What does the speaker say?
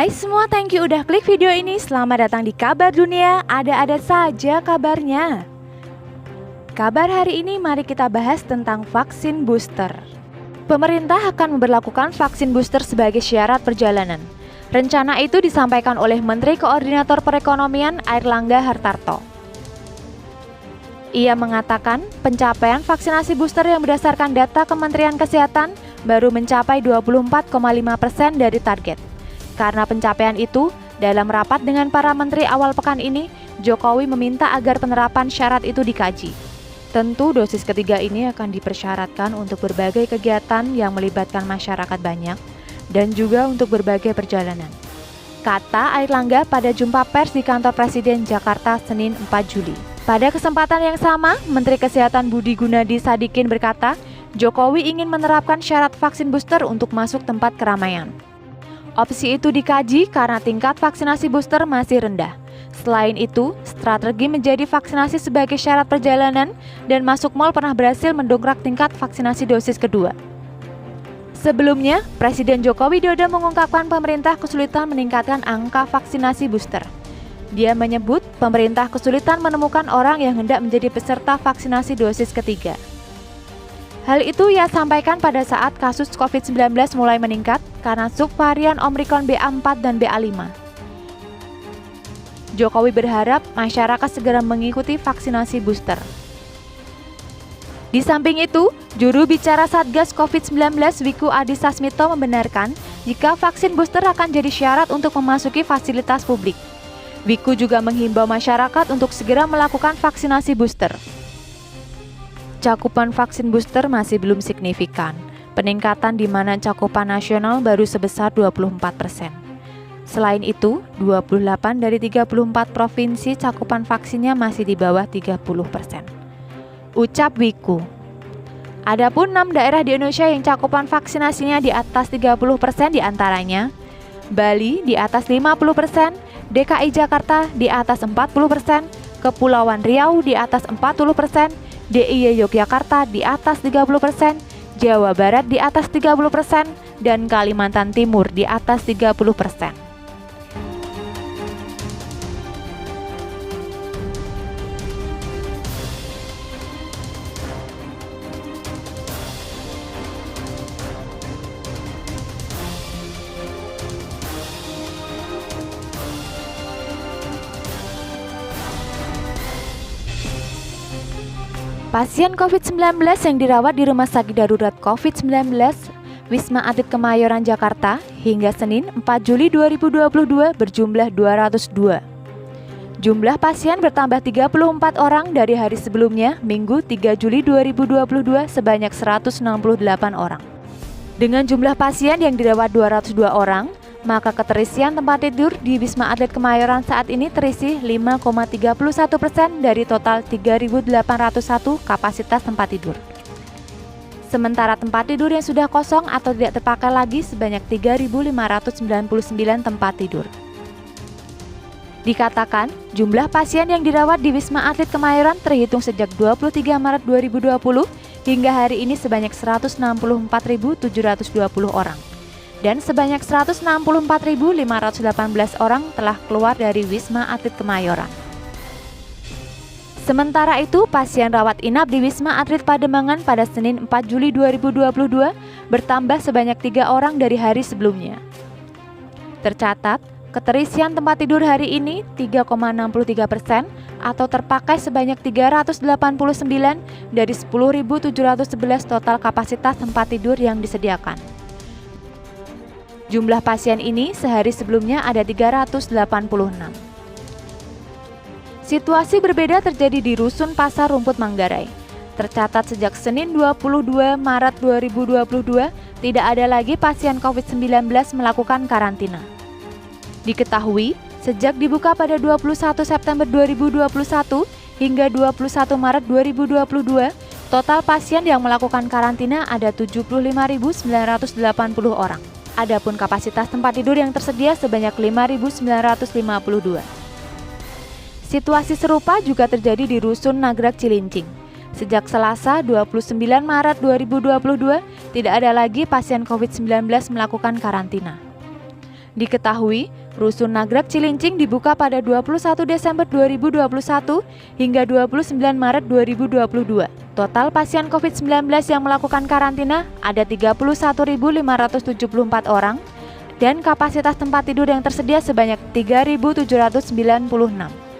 Hai semua, thank you udah klik video ini. Selamat datang di Kabar Dunia, ada-ada saja kabarnya. Kabar hari ini mari kita bahas tentang vaksin booster. Pemerintah akan memberlakukan vaksin booster sebagai syarat perjalanan. Rencana itu disampaikan oleh Menteri Koordinator Perekonomian Airlangga Hartarto. Ia mengatakan pencapaian vaksinasi booster yang berdasarkan data Kementerian Kesehatan baru mencapai 24,5% dari target. Karena pencapaian itu, dalam rapat dengan para menteri awal pekan ini, Jokowi meminta agar penerapan syarat itu dikaji. Tentu dosis ketiga ini akan dipersyaratkan untuk berbagai kegiatan yang melibatkan masyarakat banyak dan juga untuk berbagai perjalanan. Kata Airlangga pada jumpa pers di kantor Presiden Jakarta Senin 4 Juli. Pada kesempatan yang sama, Menteri Kesehatan Budi Gunadi Sadikin berkata, Jokowi ingin menerapkan syarat vaksin booster untuk masuk tempat keramaian. Opsi itu dikaji karena tingkat vaksinasi booster masih rendah. Selain itu, strategi menjadi vaksinasi sebagai syarat perjalanan dan masuk mal pernah berhasil mendongkrak tingkat vaksinasi dosis kedua. Sebelumnya, Presiden Joko Widodo mengungkapkan pemerintah kesulitan meningkatkan angka vaksinasi booster. Dia menyebut pemerintah kesulitan menemukan orang yang hendak menjadi peserta vaksinasi dosis ketiga. Hal itu ia sampaikan pada saat kasus COVID-19 mulai meningkat karena subvarian Omikron BA4 dan BA5. Jokowi berharap masyarakat segera mengikuti vaksinasi booster. Di samping itu, juru bicara Satgas COVID-19 Wiku Adhisa Smito membenarkan jika vaksin booster akan jadi syarat untuk memasuki fasilitas publik. Wiku juga menghimbau masyarakat untuk segera melakukan vaksinasi booster. Cakupan vaksin booster masih belum signifikan. Peningkatan di mana cakupan nasional baru sebesar 24%. Selain itu, 28 dari 34 provinsi cakupan vaksinnya masih di bawah 30%. Ucap Wiku. Adapun 6 daerah di Indonesia yang cakupan vaksinasinya di atas 30% diantaranya Bali di atas 50%, DKI Jakarta di atas 40%, Kepulauan Riau di atas 40%, DIY Yogyakarta di atas 30%, Jawa Barat di atas 30%, dan Kalimantan Timur di atas 30%. Pasien COVID-19 yang dirawat di Rumah Sakit Darurat COVID-19 Wisma Atlet Kemayoran Jakarta hingga Senin 4 Juli 2022 berjumlah 202. Jumlah pasien bertambah 34 orang dari hari sebelumnya, Minggu 3 Juli 2022 sebanyak 168 orang. Dengan jumlah pasien yang dirawat 202 orang, maka keterisian tempat tidur di Wisma Atlet Kemayoran saat ini terisi 5,31% dari total 3.801 kapasitas tempat tidur. Sementara tempat tidur yang sudah kosong atau tidak terpakai lagi sebanyak 3.599 tempat tidur. Dikatakan, jumlah pasien yang dirawat di Wisma Atlet Kemayoran terhitung sejak 23 Maret 2020 hingga hari ini sebanyak 164.720 orang. Dan sebanyak 164.518 orang telah keluar dari Wisma Atlet Kemayoran. Sementara itu, pasien rawat inap di Wisma Atlet Pademangan pada Senin 4 Juli 2022 bertambah sebanyak 3 orang dari hari sebelumnya. Tercatat, keterisian tempat tidur hari ini 3,63% atau terpakai sebanyak 389 dari 10.711 total kapasitas tempat tidur yang disediakan. Jumlah pasien ini sehari sebelumnya ada 386. Situasi berbeda terjadi di Rusun Pasar Rumput Manggarai. Tercatat sejak Senin 22 Maret 2022, tidak ada lagi pasien COVID-19 melakukan karantina. Diketahui, sejak dibuka pada 21 September 2021 hingga 21 Maret 2022, total pasien yang melakukan karantina ada 75.980 orang. Adapun kapasitas tempat tidur yang tersedia sebanyak 5.952. Situasi serupa juga terjadi di Rusun Nagrag Cilincing. Sejak Selasa 29 Maret 2022, tidak ada lagi pasien COVID-19 melakukan karantina. Diketahui, Rusun Nagrek Cilincing dibuka pada 21 Desember 2021 hingga 29 Maret 2022. Total pasien COVID-19 yang melakukan karantina ada 31.574 orang dan kapasitas tempat tidur yang tersedia sebanyak 3.796.